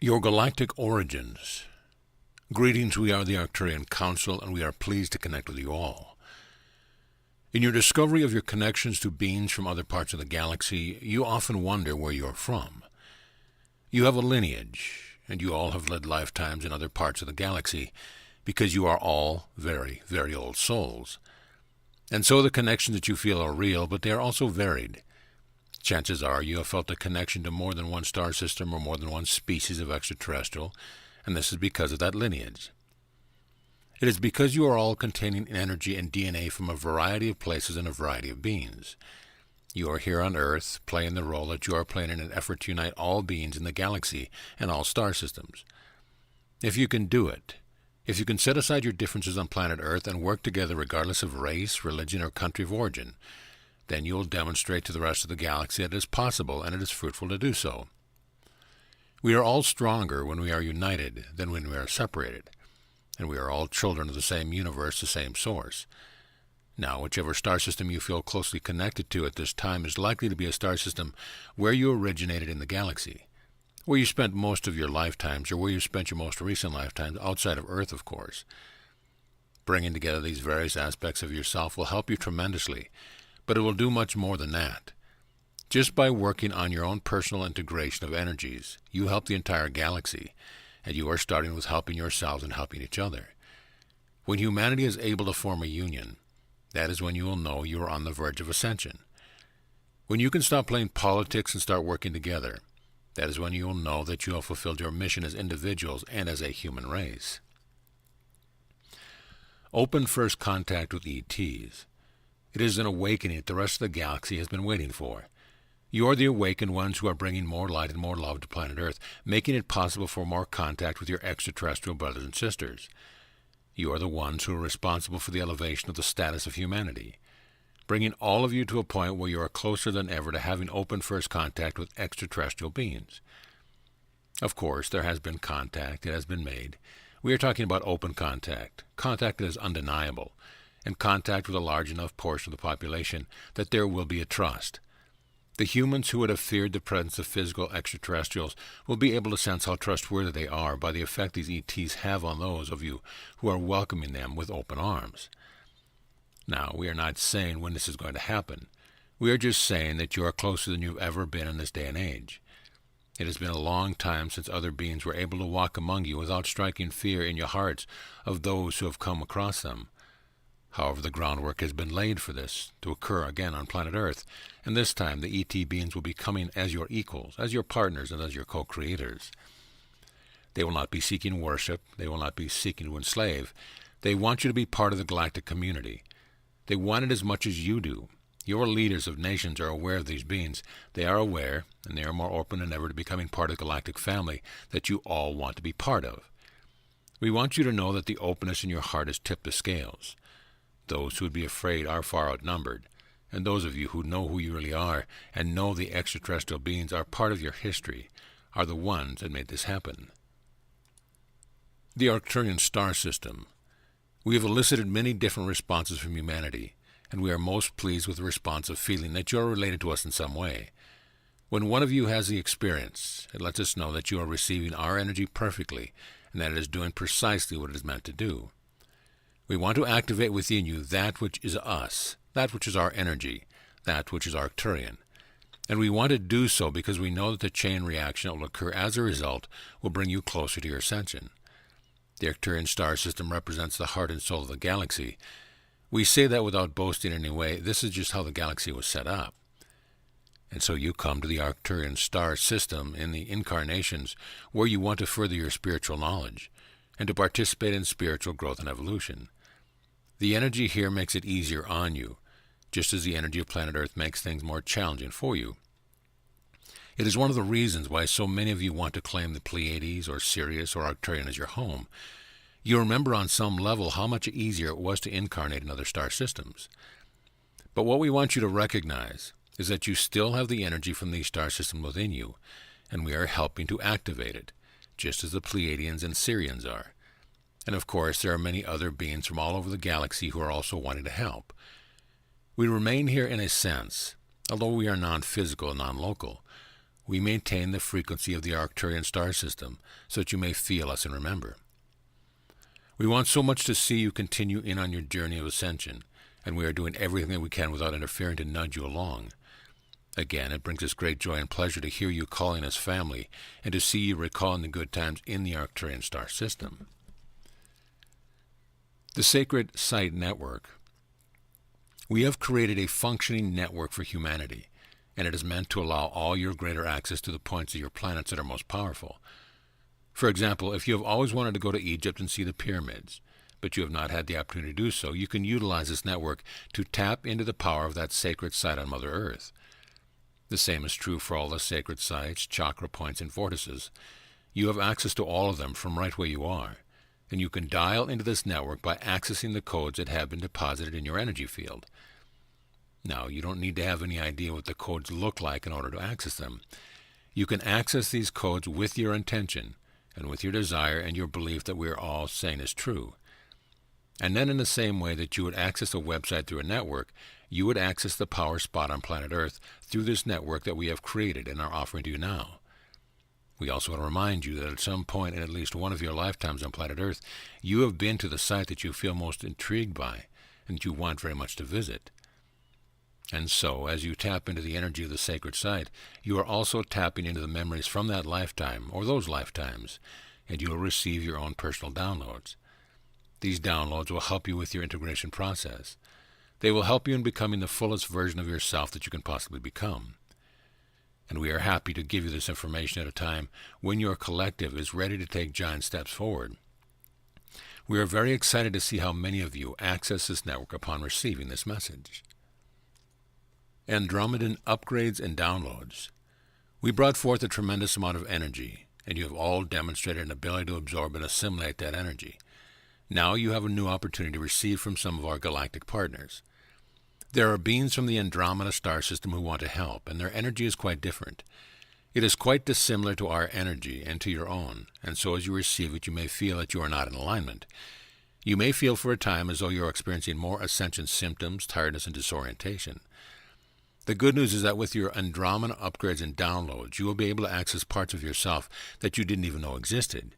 Your galactic origins. Greetings, we are the Arcturian Council, and we are pleased to connect with you all. In your discovery of your connections to beings from other parts of the galaxy, you often wonder where you are from. You have a lineage, and you all have led lifetimes in other parts of the galaxy, because you are all very, very old souls. And so the connections that you feel are real, but they are also varied. Chances are you have felt a connection to more than one star system or more than one species of extraterrestrial, and this is because of that lineage. It is because you are all containing energy and DNA from a variety of places and a variety of beings. You are here on Earth, playing the role that you are playing in an effort to unite all beings in the galaxy and all star systems. If you can do it, if you can set aside your differences on planet Earth and work together regardless of race, religion, or country of origin, then you will demonstrate to the rest of the galaxy that it is possible and it is fruitful to do so. We are all stronger when we are united than when we are separated, and we are all children of the same universe, the same source. Now, whichever star system you feel closely connected to at this time is likely to be a star system where you originated in the galaxy, where you spent most of your lifetimes, or where you spent your most recent lifetimes outside of Earth, of course. Bringing together these various aspects of yourself will help you tremendously, but it will do much more than that. Just by working on your own personal integration of energies, you help the entire galaxy, and you are starting with helping yourselves and helping each other. When humanity is able to form a union, that is when you will know you are on the verge of ascension. When you can stop playing politics and start working together, that is when you will know that you have fulfilled your mission as individuals and as a human race. Open first contact with ETs. It is an awakening that the rest of the galaxy has been waiting for. You are the awakened ones who are bringing more light and more love to planet Earth, making it possible for more contact with your extraterrestrial brothers and sisters. You are the ones who are responsible for the elevation of the status of humanity, bringing all of you to a point where you are closer than ever to having open first contact with extraterrestrial beings. Of course, there has been contact, it has been made. We are talking about open contact that is undeniable, and contact with a large enough portion of the population that there will be a trust. The humans who would have feared the presence of physical extraterrestrials will be able to sense how trustworthy they are by the effect these ETs have on those of you who are welcoming them with open arms. Now, we are not saying when this is going to happen. We are just saying that you are closer than you've ever been in this day and age. It has been a long time since other beings were able to walk among you without striking fear in your hearts of those who have come across them. However, the groundwork has been laid for this to occur again on planet Earth, and this time the ET beings will be coming as your equals, as your partners, and as your co-creators. They will not be seeking worship. They will not be seeking to enslave. They want you to be part of the galactic community. They want it as much as you do. Your leaders of nations are aware of these beings. They are aware, and they are more open than ever to becoming part of the galactic family that you all want to be part of. We want you to know that the openness in your heart has tipped the scales. Those who would be afraid are far outnumbered, and those of you who know who you really are and know the extraterrestrial beings are part of your history are the ones that made this happen. The Arcturian star system. We have elicited many different responses from humanity, and we are most pleased with the response of feeling that you are related to us in some way. When one of you has the experience, it lets us know that you are receiving our energy perfectly, and that it is doing precisely what it is meant to do. We want to activate within you that which is us, that which is our energy, that which is Arcturian. And we want to do so because we know that the chain reaction that will occur as a result will bring you closer to your ascension. The Arcturian star system represents the heart and soul of the galaxy. We say that without boasting in any way. This is just how the galaxy was set up. And so you come to the Arcturian star system in the incarnations where you want to further your spiritual knowledge and to participate in spiritual growth and evolution. The energy here makes it easier on you, just as the energy of planet Earth makes things more challenging for you. It is one of the reasons why so many of you want to claim the Pleiades or Sirius or Arcturian as your home. You remember on some level how much easier it was to incarnate in other star systems. But what we want you to recognize is that you still have the energy from these star systems within you, and we are helping to activate it, just as the Pleiadians and Sirians are. And of course, there are many other beings from all over the galaxy who are also wanting to help. We remain here in a sense, although we are non-physical and non-local. we maintain the frequency of the Arcturian star system so that you may feel us and remember. We want so much to see you continue in on your journey of ascension, and we are doing everything that we can without interfering to nudge you along. Again, it brings us great joy and pleasure to hear you calling us family and to see you recalling the good times in the Arcturian star system. The Sacred Site Network. We have created a functioning network for humanity, and it is meant to allow all your greater access to the points of your planets that are most powerful. For example, if you have always wanted to go to Egypt and see the pyramids, but you have not had the opportunity to do so, you can utilize this network to tap into the power of that sacred site on Mother Earth. The same is true for all the sacred sites, chakra points, and vortices. You have access to all of them from right where you are, and you can dial into this network by accessing the codes that have been deposited in your energy field. Now, you don't need to have any idea what the codes look like in order to access them. You can access these codes with your intention, and with your desire and your belief that we are all saying is true. And then in the same way that you would access a website through a network, you would access the power spot on planet Earth through this network that we have created and are offering to you now. We also want to remind you that at some point in at least one of your lifetimes on planet Earth, you have been to the site that you feel most intrigued by and that you want very much to visit. And so, as you tap into the energy of the sacred site, you are also tapping into the memories from that lifetime, or those lifetimes, and you will receive your own personal downloads. These downloads will help you with your integration process. They will help you in becoming the fullest version of yourself that you can possibly become. And we are happy to give you this information at a time when your collective is ready to take giant steps forward. We are very excited to see how many of you access this network upon receiving this message. Andromedan upgrades and downloads. We brought forth a tremendous amount of energy, and you have all demonstrated an ability to absorb and assimilate that energy. Now you have a new opportunity to receive from some of our galactic partners. There are beings from the Andromeda star system who want to help, and their energy is quite different. It is quite dissimilar to our energy and to your own, and so as you receive it, you may feel that you are not in alignment. You may feel for a time as though you are experiencing more ascension symptoms, tiredness, and disorientation. The good news is that with your Andromeda upgrades and downloads, you will be able to access parts of yourself that you didn't even know existed.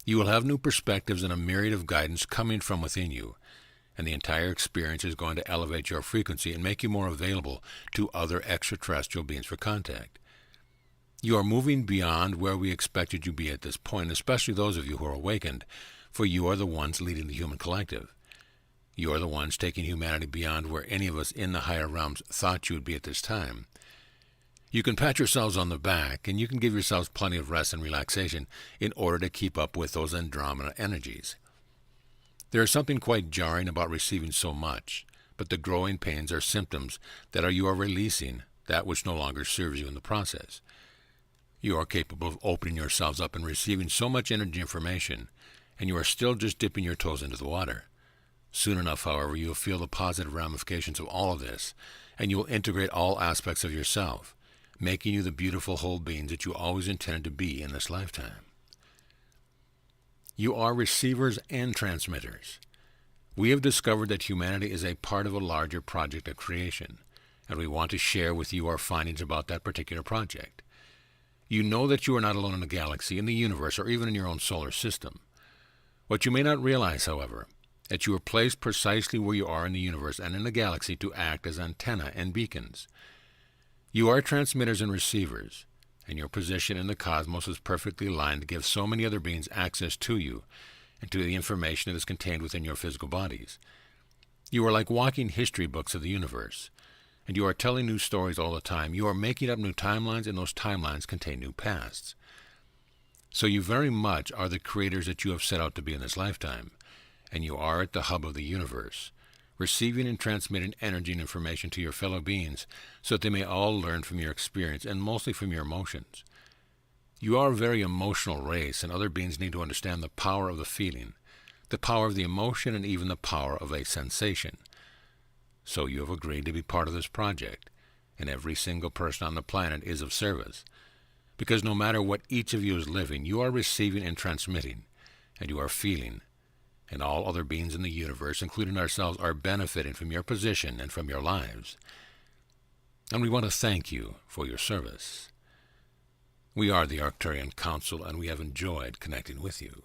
You will have new perspectives and a myriad of guidance coming from within you, and the entire experience is going to elevate your frequency and make you more available to other extraterrestrial beings for contact. You are moving beyond where we expected you to be at this point, especially those of you who are awakened, for you are the ones leading the human collective. You are the ones taking humanity beyond where any of us in the higher realms thought you would be at this time. You can pat yourselves on the back, and you can give yourselves plenty of rest and relaxation in order to keep up with those Andromeda energies. There is something quite jarring about receiving so much, but the growing pains are symptoms that you are releasing that which no longer serves you in the process. You are capable of opening yourselves up and receiving so much energy information, and you are still just dipping your toes into the water. Soon enough, however, you will feel the positive ramifications of all of this, and you will integrate all aspects of yourself, making you the beautiful whole beings that you always intended to be in this lifetime. You are receivers and transmitters. We have discovered that humanity is a part of a larger project of creation, and we want to share with you our findings about that particular project. You know that you are not alone in the galaxy, in the universe, or even in your own solar system. What you may not realize, however, that you are placed precisely where you are in the universe and in the galaxy to act as antennae and beacons. You are transmitters and receivers, and your position in the cosmos is perfectly aligned to give so many other beings access to you and to the information that is contained within your physical bodies. You are like walking history books of the universe, and you are telling new stories all the time. You are making up new timelines, and those timelines contain new pasts. So you very much are the creators that you have set out to be in this lifetime, and you are at the hub of the universe, receiving and transmitting energy and information to your fellow beings so that they may all learn from your experience and mostly from your emotions. You are a very emotional race, and other beings need to understand the power of the feeling, the power of the emotion, and even the power of a sensation. So you have agreed to be part of this project, and every single person on the planet is of service, because no matter what each of you is living, you are receiving and transmitting, and you are feeling, and all other beings in the universe, including ourselves, are benefiting from your position and from your lives. And we want to thank you for your service. We are the Arcturian Council, and we have enjoyed connecting with you.